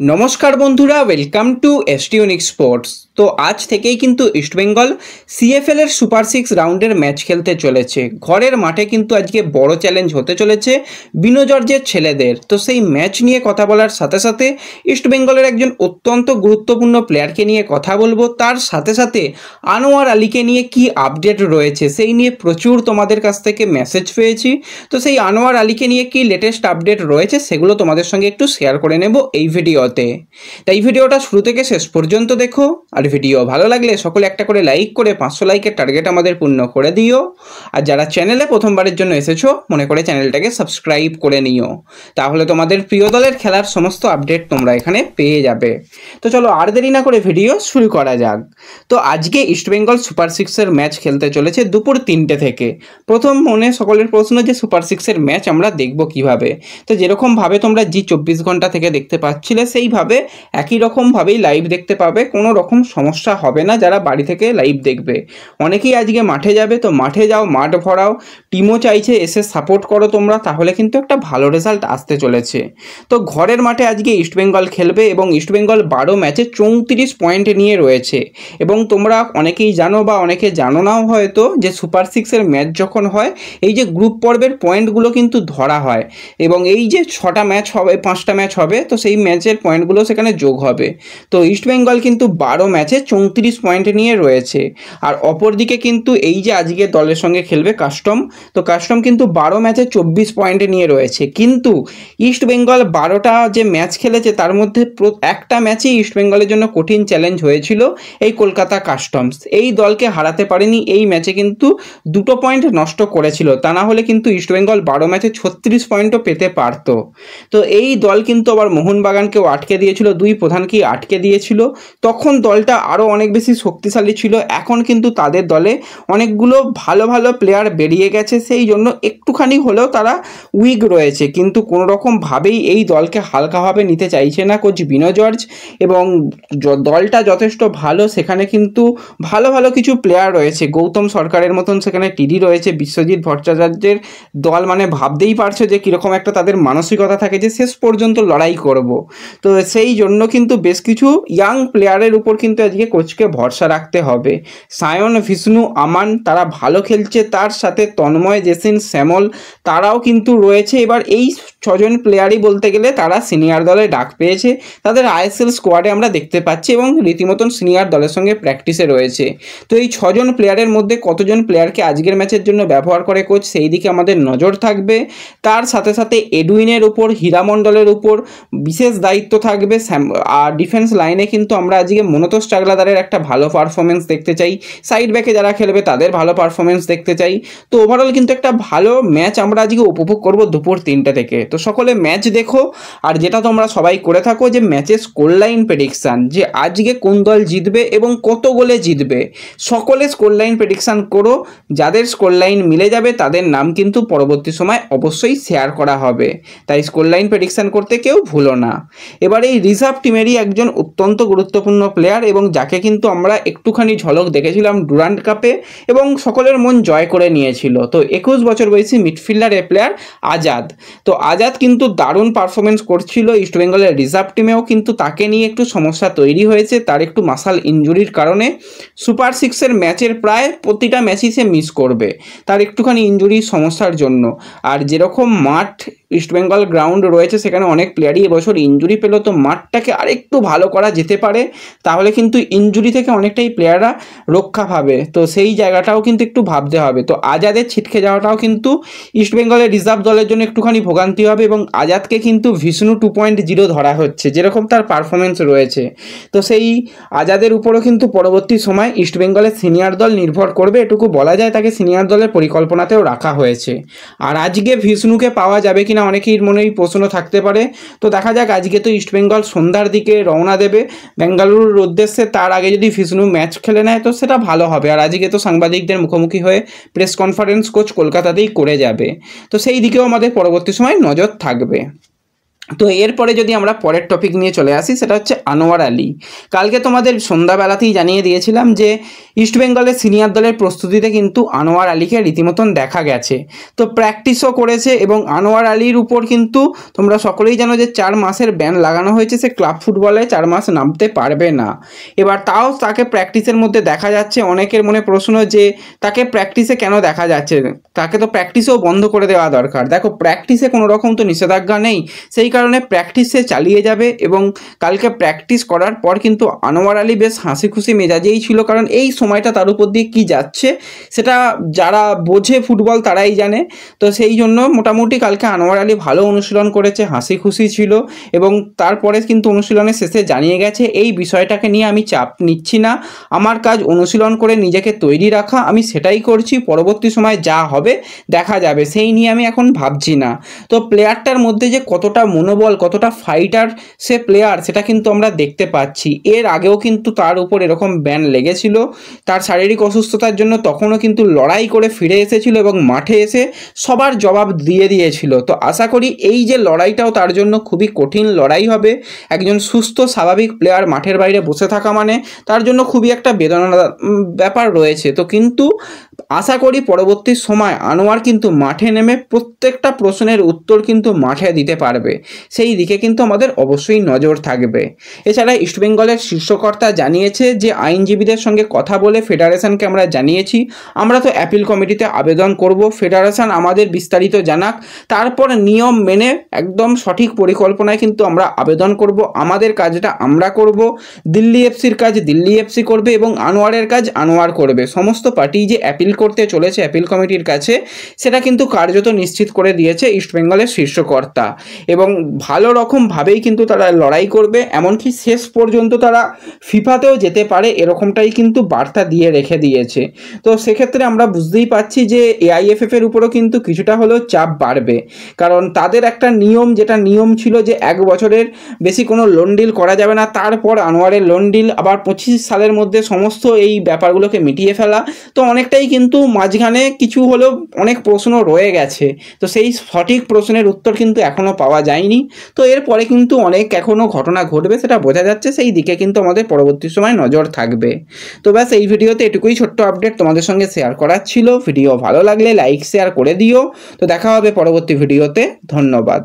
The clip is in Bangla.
নমস্কার বন্ধুরা, ওয়েলকাম টু এসটিউনিক স্পোর্টস। তো আজ থেকেই কিন্তু ইস্টবেঙ্গল সিএফএল এর সুপার 6 রাউন্ডের ম্যাচ খেলতে চলেছে। ঘরের মাঠে কিন্তু আজকে বড় চ্যালেঞ্জ হতে চলেছে বিনো জর্জের ছেলেদের। তো সেই ম্যাচ নিয়ে কথা বলার সাথে সাথে ইস্টবেঙ্গলের একজন অত্যন্ত গুরুত্বপূর্ণ প্লেয়ারকে নিয়ে কথা বলবো, তার সাথে সাথে আনোয়ার আলীকে নিয়ে কি আপডেট রয়েছে সেই নিয়ে প্রচুর তোমাদের কাছ থেকে মেসেজ পেয়েছি। তো সেই আনোয়ার আলীকে নিয়ে কি লেটেস্ট আপডেট রয়েছে সেগুলো তোমাদের সঙ্গে একটু শেয়ার করে নেব এই ভিডিওতে। তাই ভিডিওটা শুরু থেকে শেষ পর্যন্ত দেখো, আর ভিডিও ভালো লাগলে সকলে একটা করে লাইক করে 500 লাইকের টার্গেট আমাদের পূর্ণ করে দিও। আর যারা চ্যানেলে প্রথমবারের জন্য এসেছো মনে করে চ্যানেলটাকে সাবস্ক্রাইব করে নিও, তাহলে তোমাদের প্রিয় দলের খেলার সমস্ত আপডেট তোমরা এখানে পেয়ে যাবে। তো চলো আর দেরি না করে ভিডিও শুরু করা যাক। তো আজকে ইস্টবেঙ্গল সুপার 6-এর ম্যাচ খেলতে চলেছে দুপুর 3টে থেকে। প্রথম মনে সকলের প্রশ্ন যে সুপার 6-এর ম্যাচ আমরা দেখব কিভাবে। তো যেরকমভাবে তোমরা জি 24 ঘন্টা থেকে দেখতে পাচ্ছিলে সেইভাবে একই রকমভাবেই লাইভ দেখতে পাবে, কোনো রকম সমস্যা হবে না যারা বাড়ি থেকে লাইভ দেখবে। অনেকেই আজকে মাঠে যাবে, তো মাঠে যাও, মাঠ ভরাও, টিমও চাইছে এসে সাপোর্ট করো তোমরা, তাহলে কিন্তু একটা ভালো রেজাল্ট আসতে চলেছে। তো ঘরের মাঠে আজকে ইস্টবেঙ্গল খেলবে এবং ইস্টবেঙ্গল 12 ম্যাচে 34 পয়েন্ট নিয়ে রয়েছে। এবং তোমরা অনেকেই জানো বা অনেকে জানো নাও হয়তো যে সুপার 6-এর ম্যাচ যখন হয় এই যে গ্রুপ পর্বের পয়েন্টগুলো কিন্তু ধরা হয় এবং এই যে 6টা ম্যাচ হবে, 5টা ম্যাচ হবে, তো সেই ম্যাচের পয়েন্টগুলো সেখানে যোগ হবে। তো ইস্টবেঙ্গল কিন্তু 12 ম্যাচে 34 পয়েন্ট নিয়ে রয়েছে। আর অপরদিকে কিন্তু এই যে আজকে দলের সঙ্গে খেলবে কাস্টম, তো কাস্টম কিন্তু 12 ম্যাচে 24 পয়েন্ট নিয়ে রয়েছে। কিন্তু ইস্টবেঙ্গল 12টা যে ম্যাচ খেলেছে তার মধ্যে একটা ম্যাচই ইস্টবেঙ্গলের জন্য কঠিন চ্যালেঞ্জ হয়েছিল, এই কলকাতা কাস্টমস। এই দলকে হারাতে পারেনি, এই ম্যাচে কিন্তু 2টো পয়েন্ট নষ্ট করেছিল, তা না হলে কিন্তু ইস্টবেঙ্গল 12 ম্যাচে 36 পয়েন্টও পেতে পারত। তো এই দল কিন্তু আবার মোহনবাগানকেও আটকে দিয়েছিল, দুই প্রধানকেই আটকে দিয়েছিল। তখন দলটা আরও অনেক বেশি শক্তিশালী ছিল। এখন কিন্তু তাদের দলে অনেকগুলো ভালো ভালো প্লেয়ার বেরিয়ে গেছে, সেই জন্য একটুখানি হলেও তারা উইক রয়েছে। কিন্তু কোনো রকমভাবেই এই দলকে হালকাভাবে নিতে চাইছে না কোচ বিনো জর্জ, এবং দলটা যথেষ্ট ভালো, সেখানে কিন্তু ভালো ভালো কিছু প্লেয়ার রয়েছে। গৌতম সরকারের মতন সেখানে টিডি রয়েছে, বিশ্বজিৎ ভট্টাচার্যের দল, মানে ভাবতেই পারছো যে কীরকম একটা তাদের মানসিকতা থাকে যে শেষ পর্যন্ত লড়াই করব। তো সেই জন্য কিন্তু বেশ কিছু ইয়াং প্লেয়ারের উপর কিন্তু আজকে কোচকে ভরসা রাখতে হবে। সায়ন, বিষ্ণু, আমান তারা ভালো খেলছে, তার সাথে তন্ময়, জেসিন, শ্যামল তারাও কিন্তু রয়েছে। এবার এই 6জন প্লেয়ারই বলতে গেলে তারা সিনিয়র দলে ডাক পেয়েছে, তাদের আইএসএল স্কোয়াডে আমরা দেখতে পাচ্ছি এবং রীতিমতন সিনিয়র দলের সঙ্গে প্র্যাকটিসে রয়েছে। তো এই 6জন প্লেয়ারের মধ্যে কতজন প্লেয়ারকে আজকের ম্যাচের জন্য ব্যবহার করে কোচ সেই দিকে আমাদের নজর থাকবে। তার সাথে সাথে এডুইনের উপর, হীরামণ্ডলের উপর বিশেষ দায়িত্ব থাকবে। আর ডিফেন্স লাইনে কিন্তু আমরা আজকে মনতোষ চাগলাদারের একটা ভালো পারফরমেন্স দেখতে চাই, সাইড ব্যাকে যারা খেলবে তাদের ভালো পারফরমেন্স দেখতে চাই। তো ওভারঅল কিন্তু একটা ভালো ম্যাচ আমরা আজকে উপভোগ করব দুপুর 3টে থেকে। তো সকলে ম্যাচ দেখো, আর যেটা তোমরা সবাই করে থাকো যে ম্যাচের স্কোর লাইন প্রেডিকশান, যে আজকে কোন দল জিতবে এবং কত গোলে জিতবে, সকলে স্কোর লাইন প্রেডিকশান করো। যাদের স্কোর লাইন মিলে যাবে তাদের নাম কিন্তু পরবর্তী সময় অবশ্যই শেয়ার করা হবে, তাই স্কোর লাইন প্রেডিকশান করতে কেউ ভুলো না। এবার এই রিজার্ভ টিমেরই একজন অত্যন্ত গুরুত্বপূর্ণ প্লেয়ার এবং যাকে কিন্তু আমরা একটুখানি ঝলক দেখেছিলাম ডুরান্ড কাপে এবং সকলের মন জয় করে নিয়েছিল। তো 21 বছর বয়সী মিডফিল্ডার প্লেয়ার আজাদ। তো আজাদ কিন্তু দারুণ পারফরমেন্স করছিল ইস্টবেঙ্গলের রিজার্ভ টিমেও, কিন্তু তাকে নিয়ে একটু সমস্যা তৈরি হয়েছে, তার একটু মাসাল ইনজুরির কারণে সুপার 6-এর ম্যাচের প্রায় প্রতিটা ম্যাচই সে মিস করবে, তার একটুখানি ইনজুরির সমস্যার জন্য। আর যেরকম মাঠ ইস্টবেঙ্গল গ্রাউন্ড রয়েছে সেখানে অনেক প্লেয়ারই এবছর ইনজুরি পেল, তো মাঠটাকে আরেকটু ভালো করা যেতে পারে, তাহলে কিন্তু ইনজুরি থেকে অনেকটাই প্লেয়াররা রক্ষা পাবে। তো সেই জায়গাটাও কিন্তু একটু ভাবতে হবে। তো আজাদের ছিটকে যাওয়াটাও কিন্তু ইস্টবেঙ্গলের রিজার্ভ দলের জন্য একটুখানি ভোগান্তি হবে এবং আজাদকে কিন্তু বিষ্ণু 2.0 ধরা হচ্ছে যেরকম তার পারফরমেন্স রয়েছে। তো সেই আজাদের উপরও কিন্তু পরবর্তী সময় ইস্টবেঙ্গলের সিনিয়র দল নির্ভর করবে, এটুকু বলা যায়, তাকে সিনিয়র দলের পরিকল্পনাতেও রাখা হয়েছে। আর আজকে বিষ্ণুকে পাওয়া যাবে কিনা অনেকেই মনেই প্রশ্ন থাকতে পারে। তো দেখা যাক, আজকে তো ইস্টবেঙ্গল সন্ধ্যার দিকে রওনা দেবে বেঙ্গালুরুর উদ্দেশ্যে, তার আগে যদি বিষ্ণু ম্যাচ খেলে নেয় তো সেটা ভালো হবে। আর আজকে তো সাংবাদিকদের মুখোমুখি হয়ে প্রেস কনফারেন্স কোচ কলকাতাতেই করে যাবে, তো সেই দিকেও আমাদের পরবর্তী সময় নজর থাকবে। তো এরপরে যদি আমরা পরের টপিক নিয়ে চলে আসি, সেটা হচ্ছে আনোয়ার আলী। কালকে তোমাদের সন্ধ্যাবেলাতেই জানিয়ে দিয়েছিলাম যে ইস্টবেঙ্গলের সিনিয়র দলের প্রস্তুতিতে কিন্তু আনোয়ার আলীকে রীতিমতন দেখা গেছে। তো প্র্যাকটিসও করেছে এবং আনোয়ার আলীর উপর কিন্তু তোমরা সকলেই জানো যে 4 মাসের ব্যান লাগানো হয়েছে, সে ক্লাব ফুটবলে 4 মাস নামতে পারবে না। এবার তাও তাকে প্র্যাকটিসের মধ্যে দেখা যাচ্ছে। অনেকের মনে প্রশ্ন যে তাকে প্র্যাকটিসে কেন দেখা যাচ্ছে, তাকে তো প্র্যাকটিসেও বন্ধ করে দেওয়া দরকার। দেখো, প্র্যাকটিসে কোনো রকম তো নিষেধাজ্ঞা নেই, সেই কারণে প্র্যাকটিসে চালিয়ে যাবে। এবং কালকে প্র্যাকটিস করার পর কিন্তু আনোয়ার আলী বেশ হাসি খুশি মেজাজেই ছিল, কারণ এই সময়টা তার উপর দিয়ে কী যাচ্ছে সেটা যারা বোঝে ফুটবল তারাই জানে। তো সেই জন্য মোটামুটি কালকে আনোয়ার আলী ভালো অনুশীলন করেছে, হাসি খুশি ছিল এবং তারপরে কিন্তু অনুশীলনের শেষে জানিয়ে গেছে এই বিষয়টাকে নিয়ে আমি চাপ নিচ্ছি না, আমার কাজ অনুশীলন করে নিজেকে তৈরি রাখা, আমি সেটাই করছি, পরবর্তী সময় যা হবে দেখা যাবে, সেই নিয়ে আমি এখন ভাবছি না। তো প্লেয়ারটার মধ্যে যে কতটা মনোবল, কতটা ফাইটার সে প্লেয়ার, সেটা কিন্তু আমরা দেখতে পাচ্ছি। এর আগেও কিন্তু তার উপর এরকম ব্যান লেগেছিল তার শারীরিক অসুস্থতার জন্য, তখনও কিন্তু লড়াই করে ফিরে এসেছিল এবং মাঠে এসে সবার জবাব দিয়ে দিয়েছিল। তো আশা করি এই যে লড়াইটাও তার জন্য খুবই কঠিন লড়াই হবে। একজন সুস্থ স্বাভাবিক প্লেয়ার মাঠের বাইরে বসে থাকা মানে তার জন্য খুবই একটা বেদনার ব্যাপার রয়েছে। তো কিন্তু আশা করি পরবর্তী সময় আনোয়ার কিন্তু মাঠে নেমে প্রত্যেকটা প্রশ্নের উত্তর কিন্তু মাঠে দিতে পারবে, সেই দিকে কিন্তু আমাদের অবশ্যই নজর থাকবে। এছাড়া ইস্টবেঙ্গলের শীর্ষকর্তা জানিয়েছে যে আইনজীবীদের সঙ্গে কথা বলে ফেডারেশনকে আমরা জানিয়েছি, আমরা তো অ্যাপিল কমিটিতে আবেদন করব, ফেডারেশন আমাদের বিস্তারিত জানাক, তারপর নিয়ম মেনে একদম সঠিক পরিকল্পনায় কিন্তু আমরা আবেদন করব, আমাদের কাজটা আমরা করব, দিল্লি এফসির কাজ দিল্লি এফসি করবে এবং আনোয়ারের কাজ আনোয়ার করবে। সমস্ত পার্টি যে অ্যাপিল করতে চলেছে অ্যাপিল কমিটির কাছে, সেটা কিন্তু কার্যত নিশ্চিত করে দিয়েছে ইস্টবেঙ্গলের শীর্ষকর্তা এবং ভালো রকমভাবেই কিন্তু তারা লড়াই করবে, এমনকি শেষ পর্যন্ত তারা ফিফাতেও যেতে পারে এরকমটাই কিন্তু বার্তা দিয়ে রেখে দিয়েছে। তো সেক্ষেত্রে আমরা বুঝতেই পারছি যে এআইএফএফের উপরও কিন্তু কিছুটা হলেও চাপ বাড়বে, কারণ তাদের একটা নিয়ম, যেটা নিয়ম ছিল যে 1 বছরের বেশি কোনো লোন ডিল করা যাবে না, তারপর আনোয়ারের লোন ডিল আবার 25 সালের মধ্যে সমস্ত এই ব্যাপারগুলোকে মিটিয়ে ফেলা। তো অনেকটাই কিন্তু মাঝখানে কিছু হলেও অনেক প্রশ্ন রয়ে গেছে, তো সেই সঠিক প্রশ্নের উত্তর কিন্তু এখনও পাওয়া যায়নি। তো এরপরে কিন্তু অনেক এখনও ঘটনা ঘটবে, সেটা বোঝা যাচ্ছে, সেই দিকে কিন্তু আমাদের পরবর্তী সময় নজর থাকবে। তো ব্যাস এই ভিডিওতে এটুকুই ছোট্ট আপডেট তোমাদের সঙ্গে শেয়ার করার ছিল। ভিডিও ভালো লাগলে লাইক শেয়ার করে দিও। তো দেখা হবে পরবর্তী ভিডিওতে, ধন্যবাদ।